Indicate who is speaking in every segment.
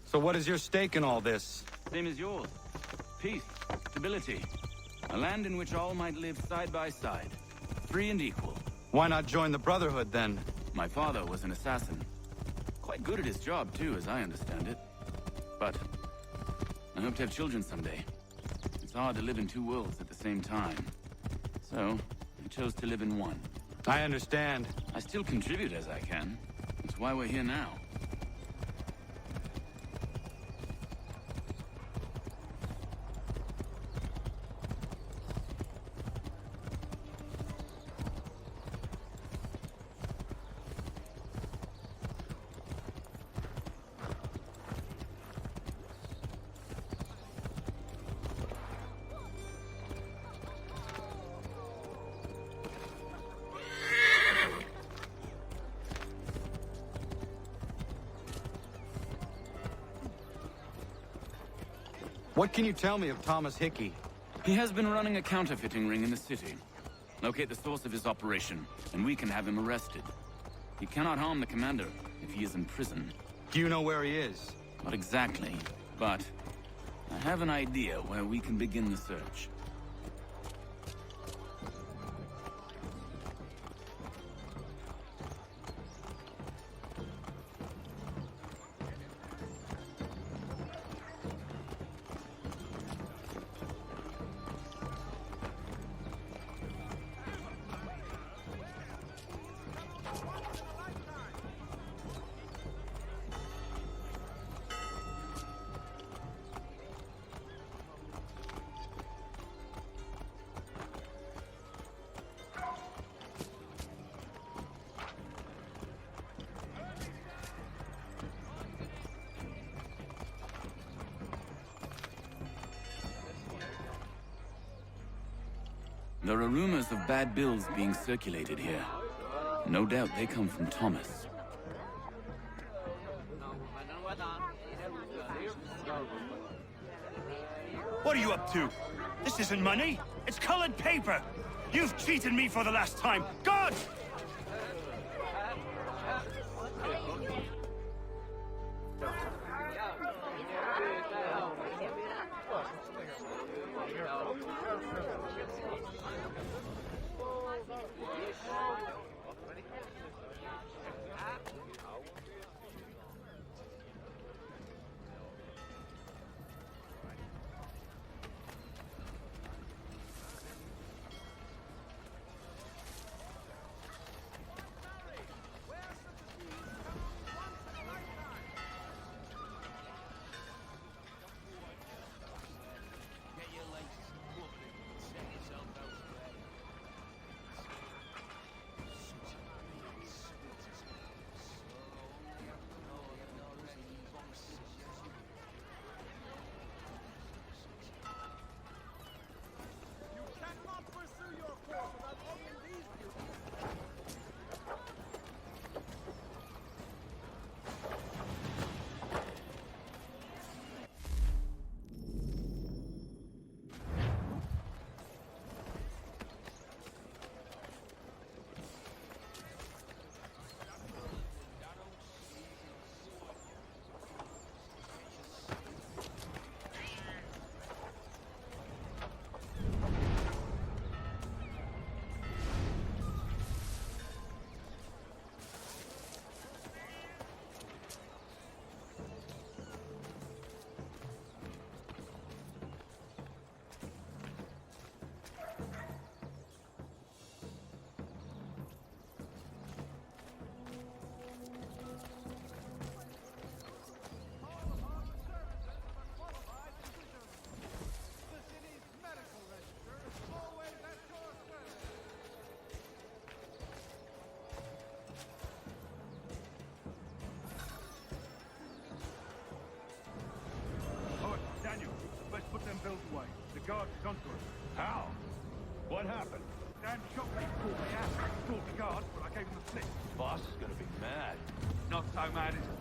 Speaker 1: So what is your stake in all this?
Speaker 2: Same as yours. Peace, stability. A land in which all might live side by side. Free and equal.
Speaker 1: Why not join the Brotherhood, then?
Speaker 2: My father was an assassin. Quite good at his job, too, as I understand it. But I hope to have children someday. It's hard to live in two worlds at the same time. So, I chose to live in one.
Speaker 1: I understand.
Speaker 2: I still contribute as I can. That's why we're here now.
Speaker 1: What can you tell me of Thomas Hickey?
Speaker 2: He has been running a counterfeiting ring in the city. Locate the source of his operation, and we can have him arrested. He cannot harm the commander if he is in prison.
Speaker 1: Do you know where he is?
Speaker 2: Not exactly, but I have an idea where we can begin the search. There are rumors of bad bills being circulated here. No doubt they come from Thomas.
Speaker 3: What are you up to? This isn't money. It's colored paper. You've cheated me for the last time. God!
Speaker 4: guard is onto us.
Speaker 3: How? What happened?
Speaker 4: Dan shot me, caught me out. Fought the guard, but I gave him the slip.
Speaker 3: Boss is gonna be mad.
Speaker 4: Not so mad, is it?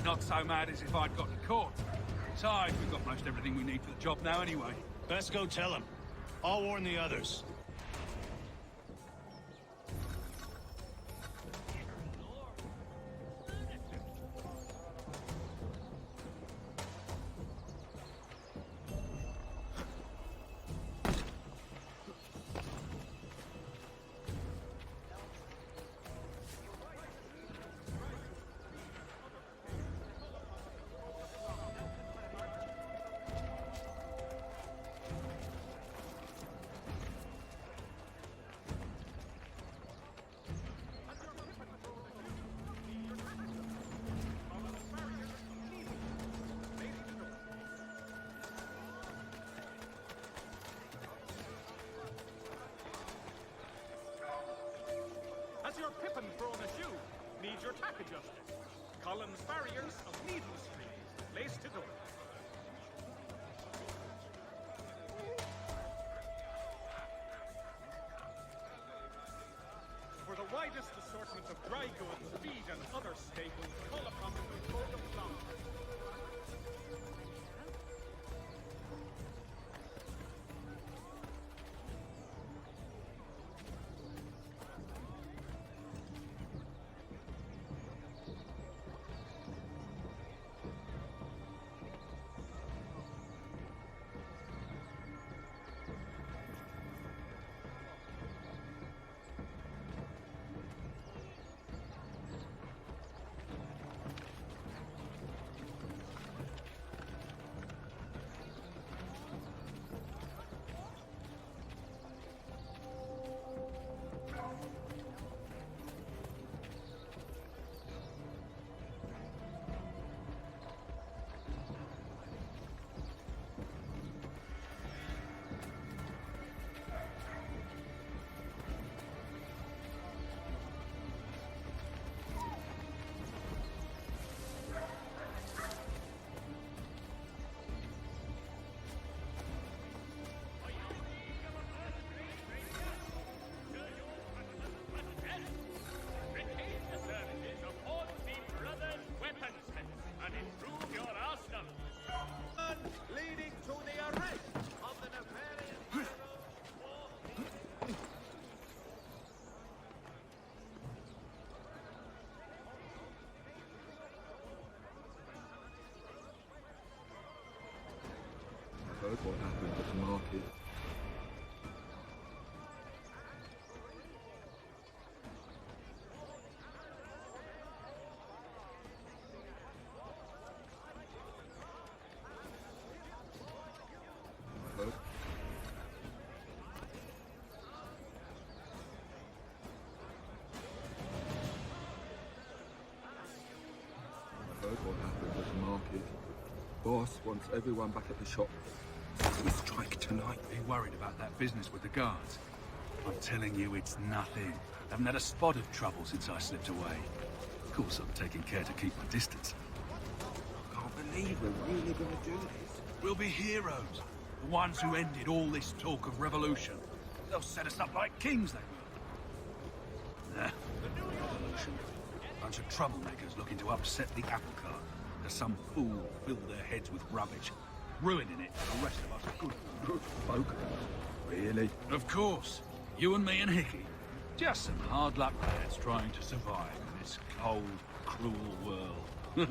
Speaker 4: Not so mad as if I'd gotten caught. Besides, we've got most everything we need for the job now anyway.
Speaker 3: Best go tell him. I'll warn the others.
Speaker 5: Has your pippin thrown a shoe? Needs your tack adjusted. Collins Farriers of Needle Street. Lace to door. For the widest assortment of dry goods, feed and other staples, call upon the Victoria Flower.
Speaker 6: Leading to the arrest of the nefarious
Speaker 7: I heard what happened at the market. I heard. I heard what happened at the market. Boss wants everyone back at the shop. We strike tonight.
Speaker 4: Be worried about that business with the guards. I'm telling you, it's nothing. Haven't had a spot of trouble since I slipped away. Of course, I'm taking care to keep my distance.
Speaker 7: I can't believe we're really gonna do this.
Speaker 4: We'll be heroes. The ones who ended all this talk of revolution. They'll set us up like kings, they will. Nah, revolution. Bunch of troublemakers looking to upset the apple cart. There's some fool filled their heads with rubbish, ruining it for the rest of us good folk.
Speaker 7: Really?
Speaker 4: Of course. You and me and Hickey. Just some hard luck lads trying to survive in this cold, cruel world.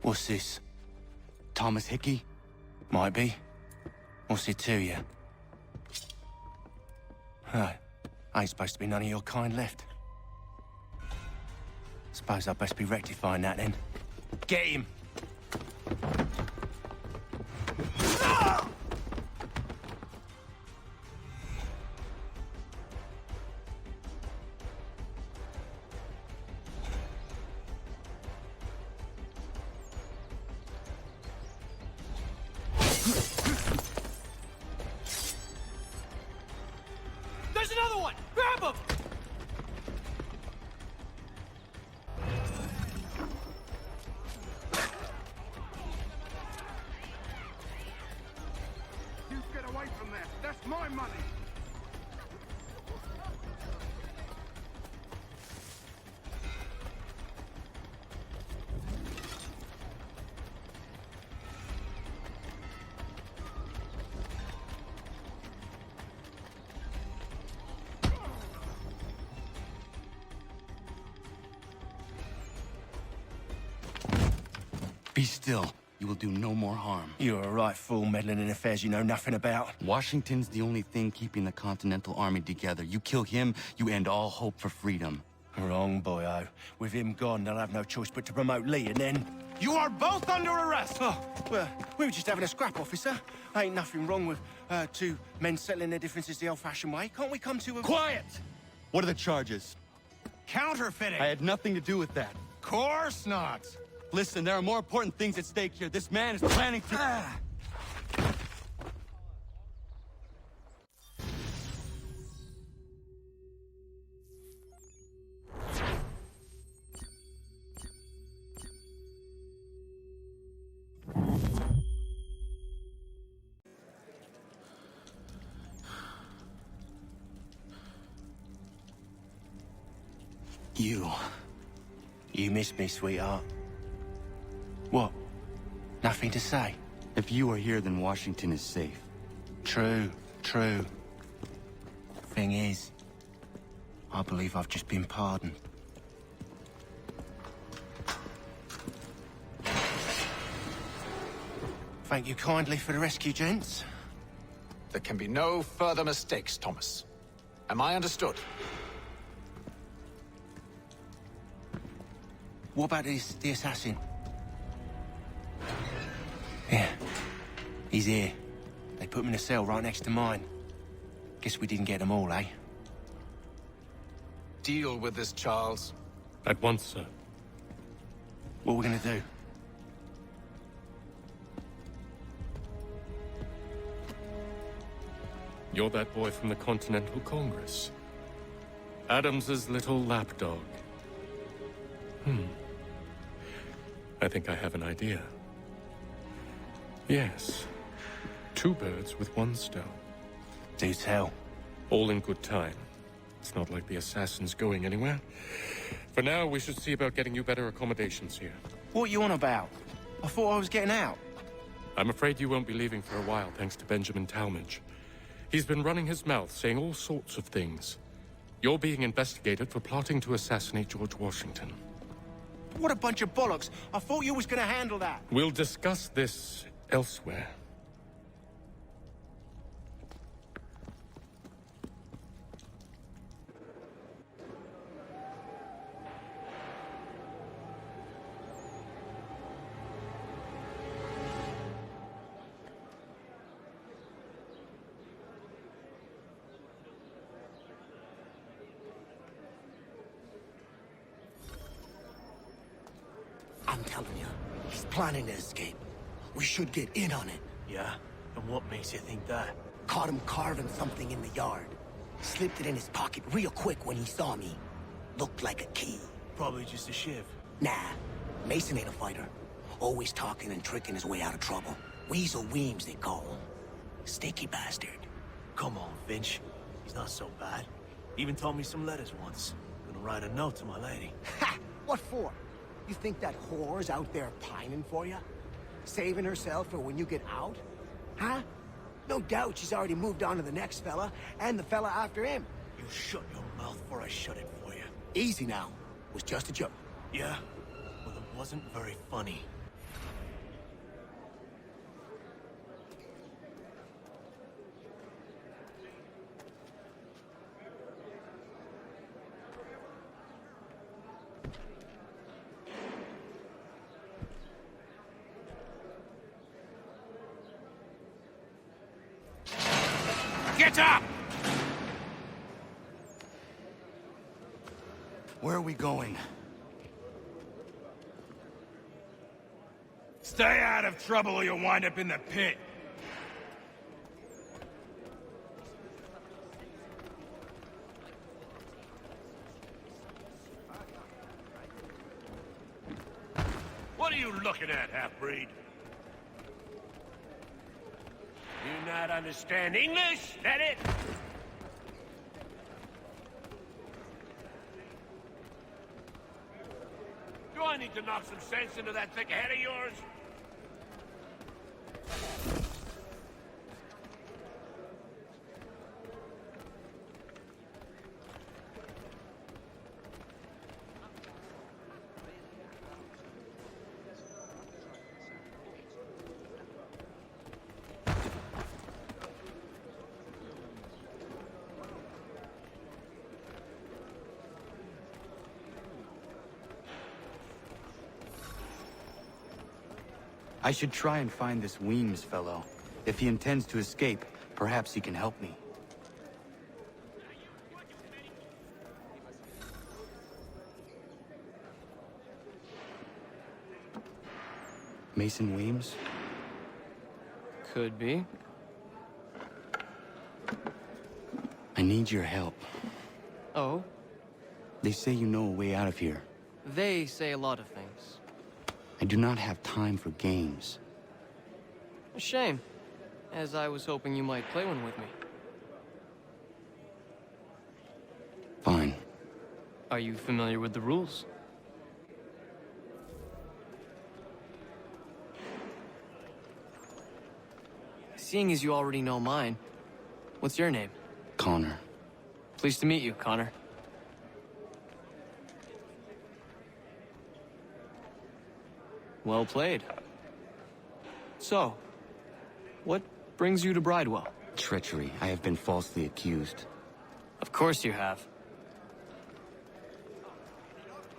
Speaker 1: What's this? Thomas Hickey? Might be.
Speaker 8: What's it to you? Right. Ain't supposed to be none of your kind left. Suppose I'd best be rectifying that then. Get him!
Speaker 5: There's another one! Grab him!
Speaker 9: You get away from there. That's my money.
Speaker 1: Be still. You will do no more harm.
Speaker 8: You're a right fool meddling in affairs you know nothing about.
Speaker 1: Washington's the only thing keeping the Continental Army together. You kill him, you end all hope for freedom.
Speaker 8: Wrong, boyo. With him gone, they'll have no choice but to promote Lee, and then...
Speaker 1: You are both under arrest!
Speaker 8: Oh, well, we were just having a scrap, officer. Ain't nothing wrong with two men settling their differences the old-fashioned way. Can't we come to a...
Speaker 1: Quiet! What are the charges?
Speaker 3: Counterfeiting!
Speaker 1: I had nothing to do with that.
Speaker 3: Course not!
Speaker 1: Listen, there are more important things at stake here. This man is planning to...
Speaker 8: You missed me, sweetheart. What? Nothing to say?
Speaker 1: If you are here, then Washington is safe.
Speaker 8: True, true. Thing is, I believe I've just been pardoned. Thank you kindly for the rescue, gents.
Speaker 10: There can be no further mistakes, Thomas. Am I understood?
Speaker 8: What about the assassin? Yeah, he's here. They put him in a cell right next to mine. Guess we didn't get them all, eh?
Speaker 10: Deal with this, Charles.
Speaker 11: At once, sir.
Speaker 8: What are we gonna do?
Speaker 11: You're that boy from the Continental Congress. Adams's little lapdog. I think I have an idea. Yes. Two birds with one stone.
Speaker 8: Do tell.
Speaker 11: All in good time. It's not like the assassin's going anywhere. For now, we should see about getting you better accommodations here.
Speaker 8: What are you on about? I thought I was getting out.
Speaker 11: I'm afraid you won't be leaving for a while, thanks to Benjamin Talmadge. He's been running his mouth, saying all sorts of things. You're being investigated for plotting to assassinate George Washington.
Speaker 8: What a bunch of bollocks. I thought you was gonna handle that.
Speaker 11: We'll discuss this elsewhere.
Speaker 12: I'm telling you, he's planning to escape. We should get in on it.
Speaker 13: Yeah? And what makes you think that?
Speaker 12: Caught him carving something in the yard. Slipped it in his pocket real quick when he saw me. Looked like a key.
Speaker 13: Probably just a shiv.
Speaker 12: Nah, Mason ain't a fighter. Always talking and tricking his way out of trouble. Weasel Weems, they call him. Sneaky bastard.
Speaker 13: Come on, Finch. He's not so bad. Even taught me some letters once. Gonna write a note to my lady.
Speaker 12: Ha! What for? You think that whore's out there pining for you? Saving herself for when you get out? Huh? No doubt she's already moved on to the next fella, and the fella after him.
Speaker 13: You shut your mouth before I shut it for you.
Speaker 12: Easy now. It was just a joke.
Speaker 13: Yeah? Well, it wasn't very funny.
Speaker 3: Get up!
Speaker 1: Where are we going?
Speaker 3: Stay out of trouble or you'll wind up in the pit.
Speaker 14: What are you looking at, half-breed? You not understand English? That it? Do I need to knock some sense into that thick head of yours?
Speaker 1: I should try and find this Weems fellow. If he intends to escape, perhaps he can help me. Mason Weems?
Speaker 15: Could be.
Speaker 1: I need your help.
Speaker 15: Oh?
Speaker 1: They say you know a way out of here.
Speaker 15: They say a lot of things.
Speaker 1: I do not have time for games.
Speaker 15: A shame, as I was hoping you might play one with me.
Speaker 1: Fine.
Speaker 15: Are you familiar with the rules? Seeing as you already know mine, what's your name?
Speaker 1: Connor.
Speaker 15: Pleased to meet you, Connor. Well played. So, what brings you to Bridewell?
Speaker 1: Treachery. I have been falsely accused.
Speaker 15: Of course you have.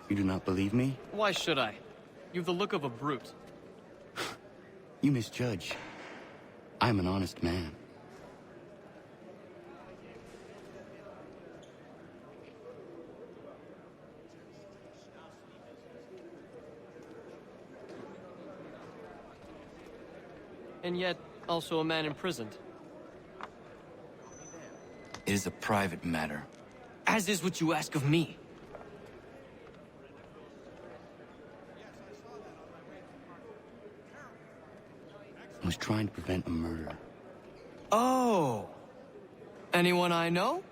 Speaker 1: You do not believe me?
Speaker 15: Why should I? You've the look of a brute.
Speaker 1: You misjudge. I am an honest man.
Speaker 15: And yet, also a man imprisoned.
Speaker 1: It is a private matter.
Speaker 15: As is what you ask of me.
Speaker 1: I was trying to prevent a murder.
Speaker 15: Oh! Anyone I know?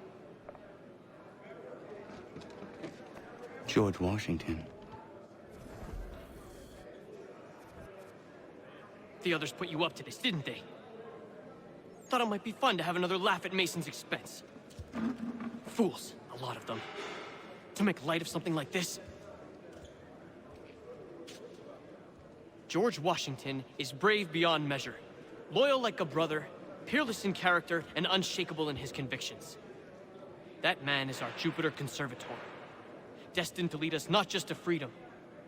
Speaker 1: George Washington.
Speaker 15: The others put you up to this, didn't they? Thought it might be fun to have another laugh at Mason's expense. Fools, a lot of them. To make light of something like this. George Washington is brave beyond measure, loyal like a brother, peerless in character, and unshakable in his convictions. That man is our Jupiter Conservator, destined to lead us not just to freedom,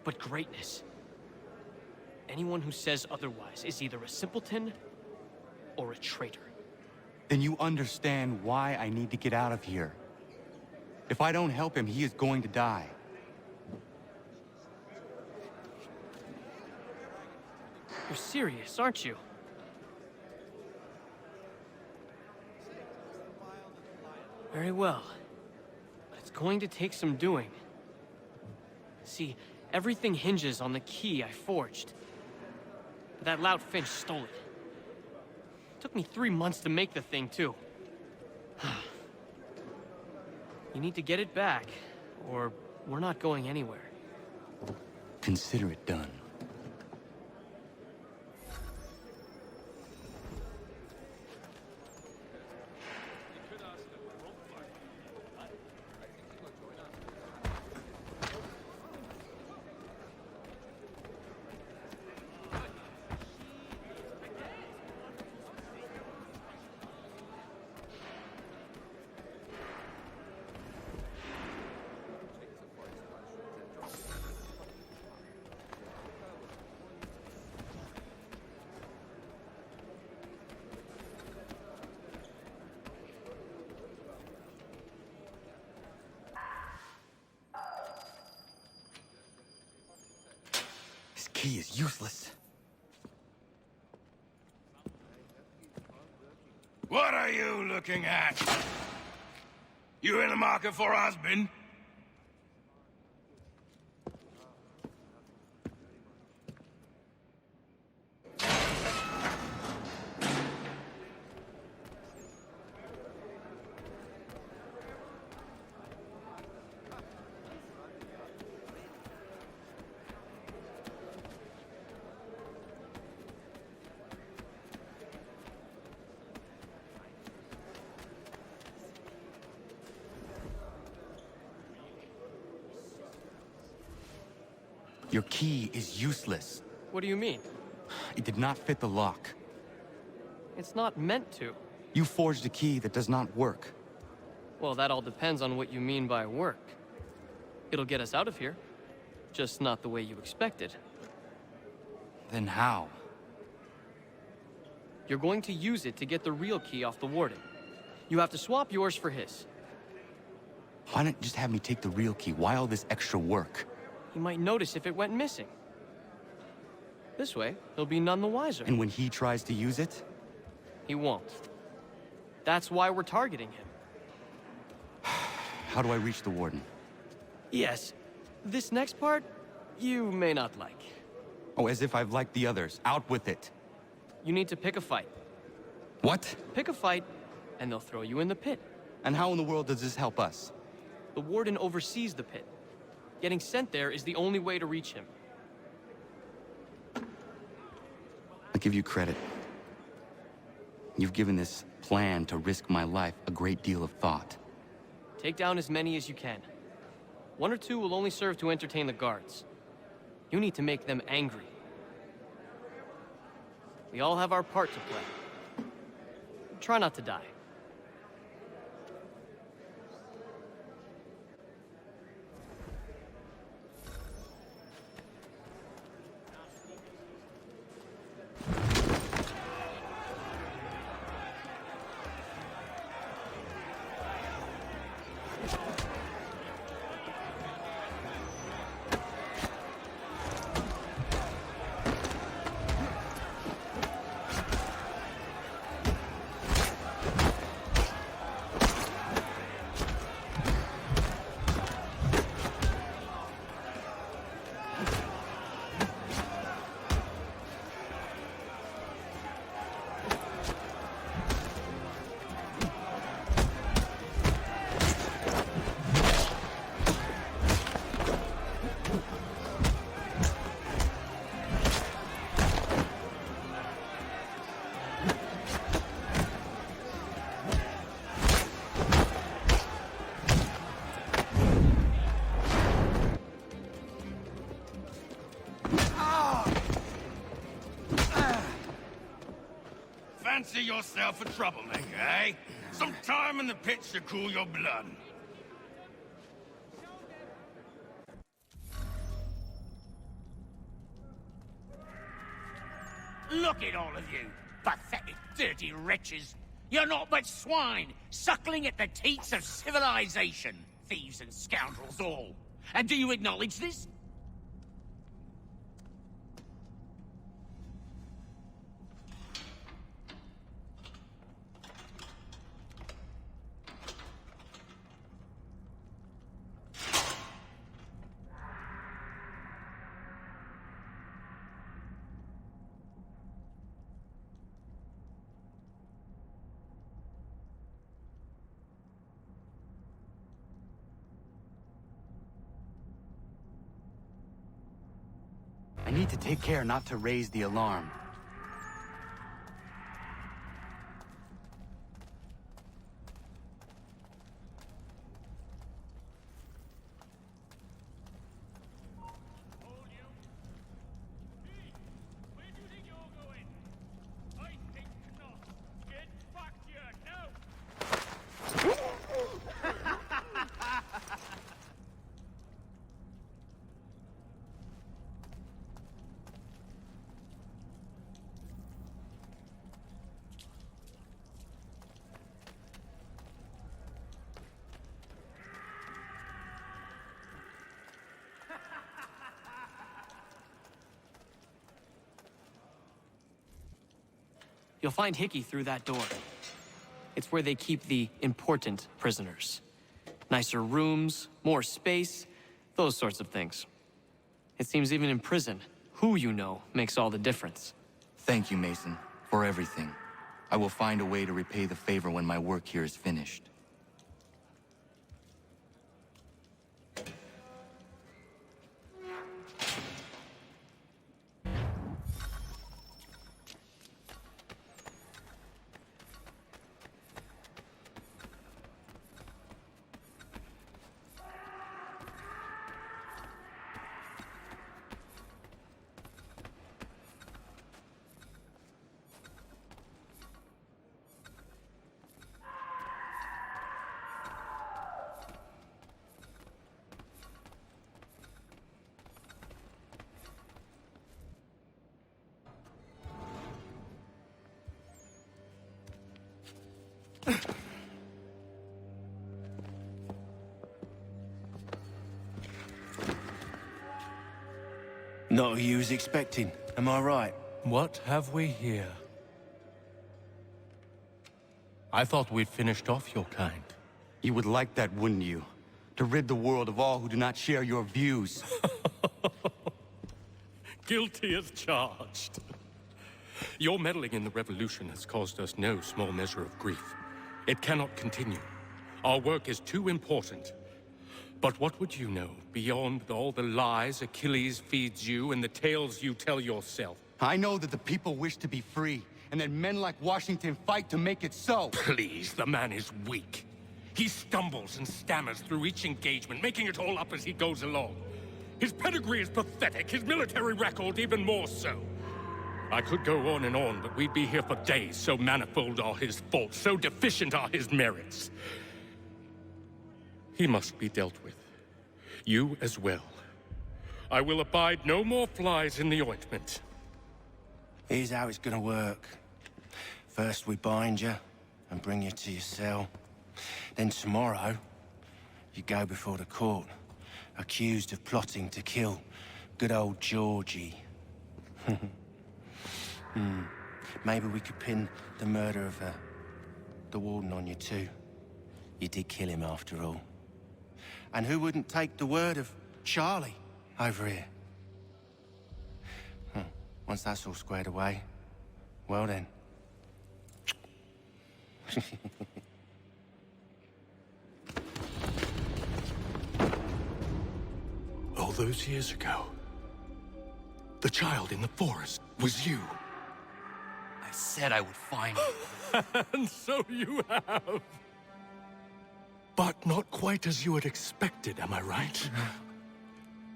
Speaker 15: but greatness. Anyone who says otherwise is either a simpleton or a traitor.
Speaker 1: Then you understand why I need to get out of here. If I don't help him, he is going to die.
Speaker 15: You're serious, aren't you? Very well. But it's going to take some doing. See, everything hinges on the key I forged. But that lout Finch stole it. Took me 3 months to make the thing, too. You need to get it back, or we're not going anywhere.
Speaker 1: Consider it done. Key is useless.
Speaker 16: What are you looking at? You in the market for a husband?
Speaker 1: Your key is useless.
Speaker 15: What do you mean?
Speaker 1: It did not fit the lock.
Speaker 15: It's not meant to.
Speaker 1: You forged a key that does not work.
Speaker 15: Well, that all depends on what you mean by work. It'll get us out of here. Just not the way you expected.
Speaker 1: Then how?
Speaker 15: You're going to use it to get the real key off the warden. You have to swap yours for his.
Speaker 1: Why not just have me take the real key? Why all this extra work?
Speaker 15: He might notice if it went missing. This way, he'll be none the wiser.
Speaker 1: And when he tries to use it?
Speaker 15: He won't. That's why we're targeting him.
Speaker 1: How do I reach the warden?
Speaker 15: Yes. This next part, you may not like.
Speaker 1: Oh, as if I've liked the others. Out with it.
Speaker 15: You need to pick a fight.
Speaker 1: What?
Speaker 15: Pick a fight, and they'll throw you in the pit.
Speaker 1: And how in the world does this help us?
Speaker 15: The warden oversees the pit. Getting sent there is the only way to reach him.
Speaker 1: I give you credit. You've given this plan to risk my life a great deal of thought.
Speaker 15: Take down as many as you can. 1 or 2 will only serve to entertain the guards. You need to make them angry. We all have our part to play. Try not to die.
Speaker 16: Fancy yourself a troublemaker, eh? Some time in the pits to cool your blood.
Speaker 14: Look at all of you, pathetic, dirty wretches. You're not but swine, suckling at the teats of civilization. Thieves and scoundrels all. And do you acknowledge this?
Speaker 1: I need to take care not to raise the alarm.
Speaker 15: You'll find Hickey through that door. It's where they keep the important prisoners. Nicer rooms, more space, those sorts of things. It seems even in prison, who you know makes all the difference.
Speaker 1: Thank you, Mason, for everything. I will find a way to repay the favor when my work here is finished.
Speaker 8: Not who you was expecting, am I right?
Speaker 11: What have we here? I thought we'd finished off your kind.
Speaker 1: You would like that, wouldn't you? To rid the world of all who do not share your views.
Speaker 11: Guilty as charged. Your meddling in the revolution has caused us no small measure of grief. It cannot continue. Our work is too important. But what would you know beyond all the lies Achilles feeds you and the tales you tell yourself?
Speaker 1: I know that the people wish to be free, and that men like Washington fight to make it so.
Speaker 11: Please, the man is weak. He stumbles and stammers through each engagement, making it all up as he goes along. His pedigree is pathetic, his military record even more so. I could go on, but we'd be here for days, so manifold are his faults, so deficient are his merits. He must be dealt with. You as well. I will abide no more flies in the ointment.
Speaker 8: Here's how it's gonna work. First we bind you and bring you to your cell. Then tomorrow, you go before the court, accused of plotting to kill good old Georgie. Maybe we could pin the murder of the warden on you too. You did kill him after all. And who wouldn't take the word of Charlie over here? Once that's all squared away, well then.
Speaker 11: All those years ago, the child in the forest was you.
Speaker 1: I said I would find you.
Speaker 11: And so you have. But not quite as you had expected, am I right?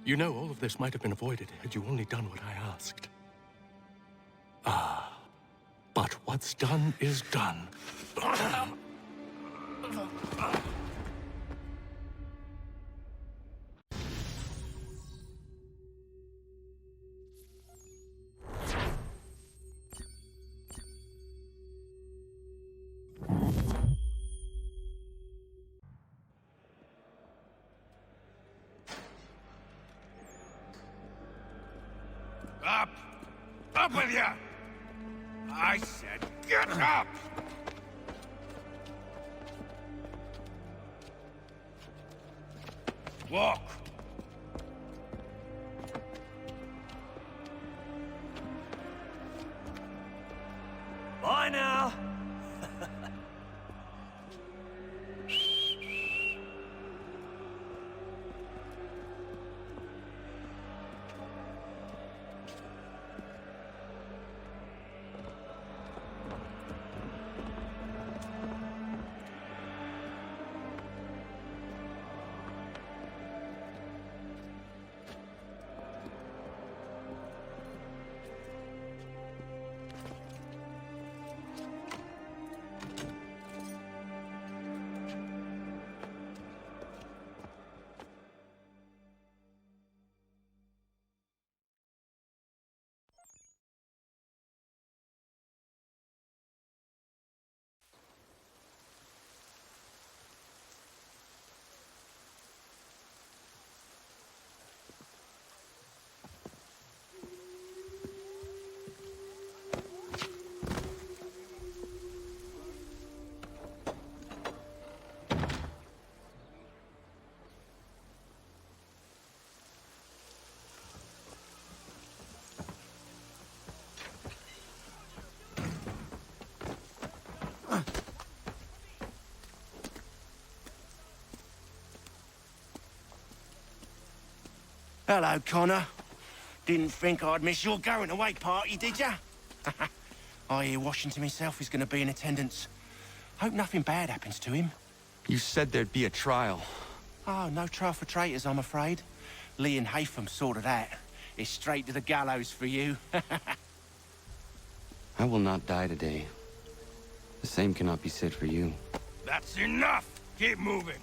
Speaker 11: You know, all of this might have been avoided had you only done what I asked. But what's done is done.
Speaker 16: Up! Up with you! I said get up! Walk!
Speaker 13: Bye now!
Speaker 8: Hello, Connor. Didn't think I'd miss your going-away party, did ya? I hear Washington himself is gonna be in attendance. Hope nothing bad happens to him.
Speaker 1: You said there'd be a trial.
Speaker 8: Oh, no trial for traitors, I'm afraid. Lee and Haytham sorted that. It's straight to the gallows for you.
Speaker 1: I will not die today. The same cannot be said for you.
Speaker 16: That's enough! Keep moving!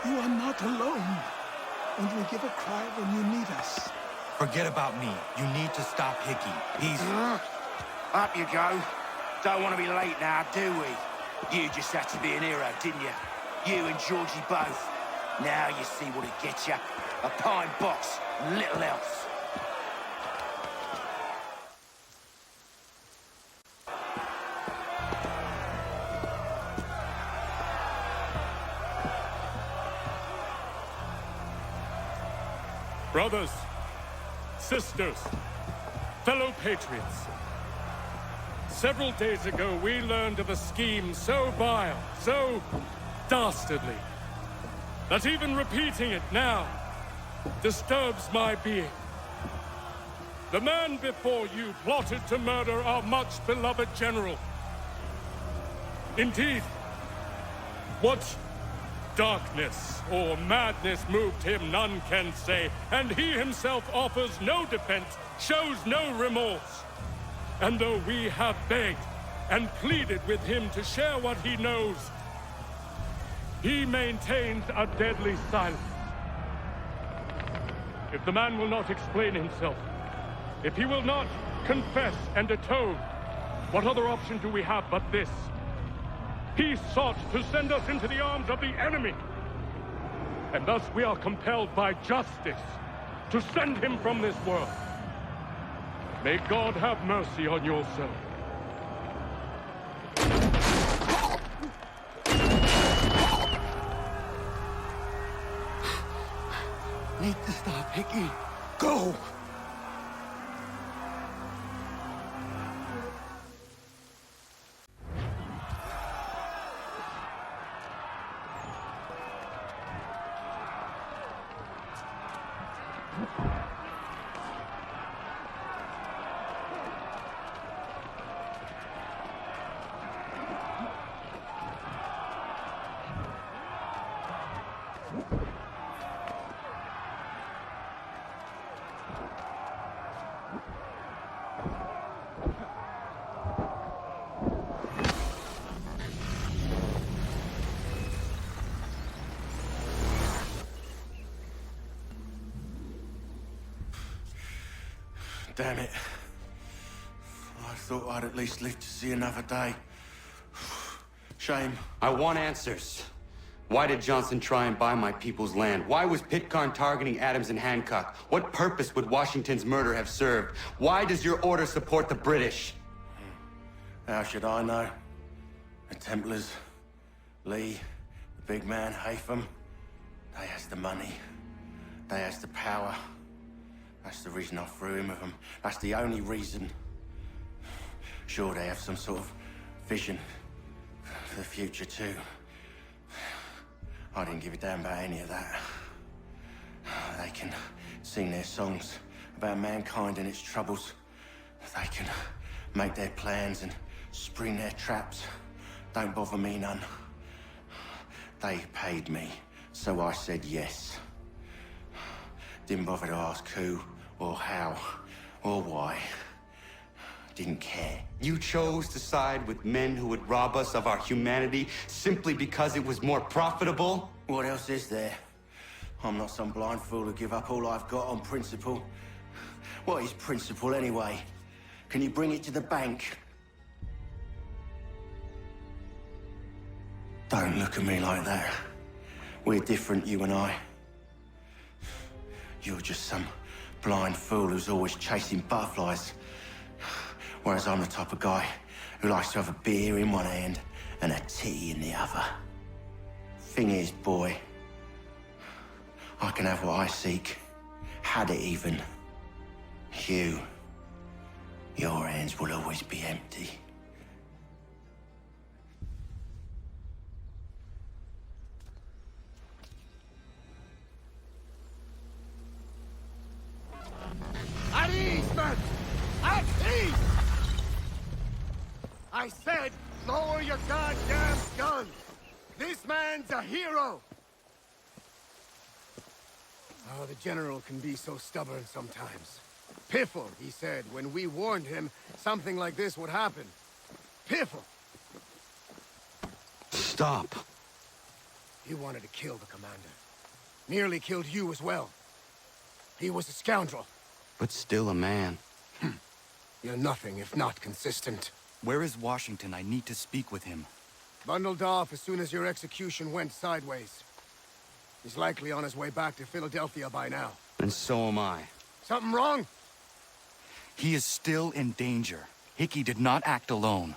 Speaker 9: You are not alone. Only give a cry when you need us.
Speaker 8: Forget about me. You need to stop Hickey. He's... Up you go. Don't want to be late now, do we? You just had to be an hero, didn't you? You and Georgie both. Now you see what it gets you. A pine box, little else.
Speaker 11: Brothers, sisters, fellow patriots. Several days ago, we learned of a scheme so vile, so dastardly, that even repeating it now disturbs my being. The man before you plotted to murder our much-beloved general. Indeed, what darkness or madness moved him, none can say, and he himself offers no defense, shows no remorse. And though we have begged and pleaded with him to share what he knows, he maintains a deadly silence. If the man will not explain himself, if he will not confess and atone, what other option do we have but this? He sought to send us into the arms of the enemy. And thus we are compelled by justice to send him from this world. May God have mercy on your soul.
Speaker 8: Need to stop, Hickey. Go! Damn it. I thought I'd at least live to see another day. Shame.
Speaker 1: I want answers. Why did Johnson try and buy my people's land? Why was Pitcairn targeting Adams and Hancock? What purpose would Washington's murder have served? Why does your order support the British?
Speaker 8: How should I know? The Templars, Lee, the big man, Haytham, they has the money. They has the power. That's the reason I threw in with them. That's the only reason. Sure, they have some sort of vision for the future, too. I didn't give a damn about any of that. They can sing their songs about mankind and its troubles. They can make their plans and spring their traps. Don't bother me none. They paid me, so I said yes. Didn't bother to ask who, or how, or why. Didn't care.
Speaker 1: You chose to side with men who would rob us of our humanity simply because it was more profitable?
Speaker 8: What else is there? I'm not some blind fool to give up all I've got on principle. What is principle anyway? Can you bring it to the bank? Don't look at me like that. We're different, you and I. You're just some blind fool who's always chasing butterflies. Whereas I'm the type of guy who likes to have a beer in one hand and a tea in the other. Thing is, boy, I can have what I seek. Had it even. Your hands will always be empty.
Speaker 12: At ease, men! At ease! I said, lower your goddamn guns! This man's a hero! Oh, the General can be so stubborn sometimes. Piffle, he said, when we warned him something like this would happen. Piffle!
Speaker 1: Stop.
Speaker 12: He wanted to kill the commander. Nearly killed you as well. He was a scoundrel.
Speaker 1: But still a man.
Speaker 12: You're nothing if not consistent.
Speaker 17: Where is Washington? I need to speak with him.
Speaker 12: Bundled off as soon as your execution went sideways. He's likely on his way back to Philadelphia by now.
Speaker 1: And so am I.
Speaker 12: Something wrong?
Speaker 17: He is still in danger. Hickey did not act alone.